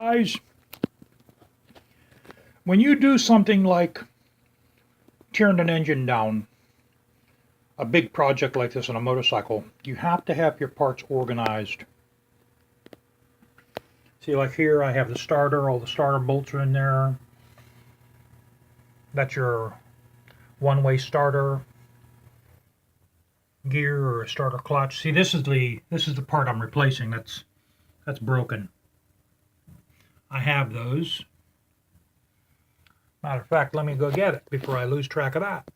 Guys, when you do something like tearing an engine down, a big project like this on a motorcycle, you have to have your parts organized. See, like here I have the starter, all the starter bolts are in there. That's your one-way starter gear or a starter clutch. See, this is the part I'm replacing. That's broken. I have those. Matter of fact, let me go get it before I lose track of that.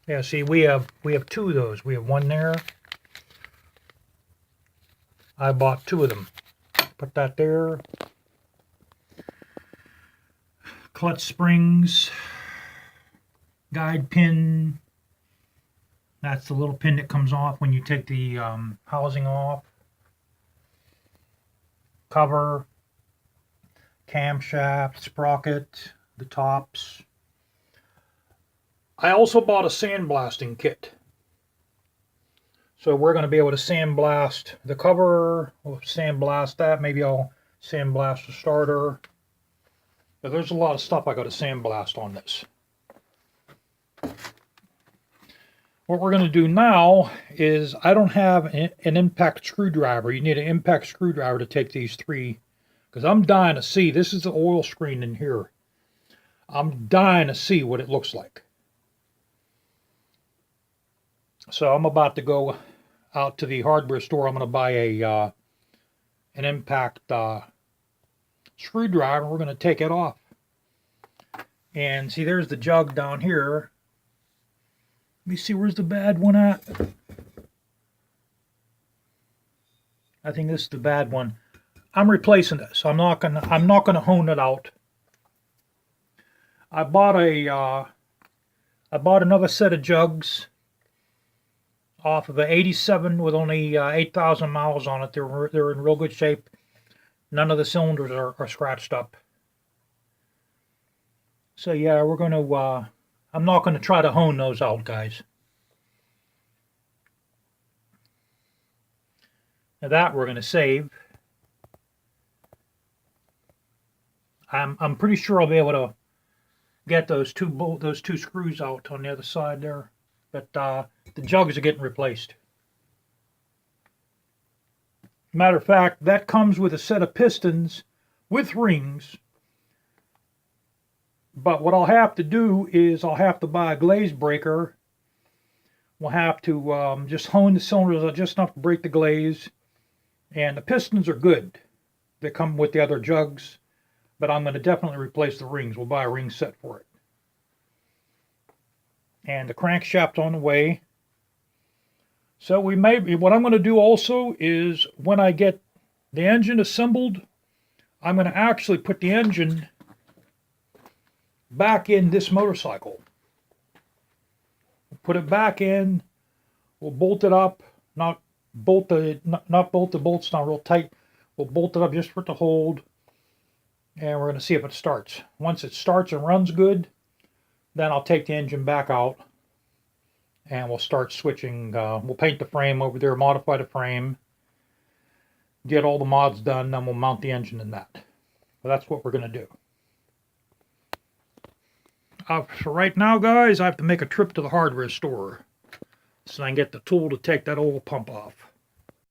Yeah, see, we have two of those. We have one there. I bought two of them. Put that there. Clutch springs, guide pin. That's the little pin that comes off when you take the housing off. Cover, camshaft, sprocket, the tops. I also bought a sandblasting kit. So we're going to be able to sandblast the cover, we'll sandblast that, maybe I'll sandblast the starter. But there's a lot of stuff I got to sandblast on this. What we're going to do now is, I don't have an impact screwdriver. You need an impact screwdriver to take these three, because I'm dying to see. This is the oil screen in here. I'm dying to see what it looks like. So I'm about to go out to the hardware store. I'm going to buy an impact screwdriver. We're going to take it off. And see, there's the jug down here. Let me see, where's the bad one at? I think this is the bad one. I'm replacing this. I'm not gonna hone it out. I bought another set of jugs off of an 87 with only 8,000 miles on it. They're in real good shape. None of the cylinders are scratched up. So yeah, we're going to, I'm not going to try to hone those out, guys. Now that we're going to save. I'm pretty sure I'll be able to get those two screws out on the other side there. But the jugs are getting replaced. Matter of fact, that comes with a set of pistons with rings. But what I'll have to do is I'll have to buy a glaze breaker. We'll have to just hone the cylinders just enough to break the glaze. And the pistons are good. They come with the other jugs. But I'm going to definitely replace the rings. We'll buy a ring set for it. And the crankshaft on the way. So what I'm going to do also is, when I get the engine assembled, I'm going to actually put the engine back in this motorcycle. Put it back in. We'll bolt it up. Not bolt the bolts down real tight. We'll bolt it up just for it to hold. And we're going to see if it starts. Once it starts and runs good, then I'll take the engine back out. And we'll start switching. We'll paint the frame over there, modify the frame, get all the mods done, then we'll mount the engine in that. So that's what we're going to do. For right now, guys, I have to make a trip to the hardware store so I can get the tool to take that oil pump off.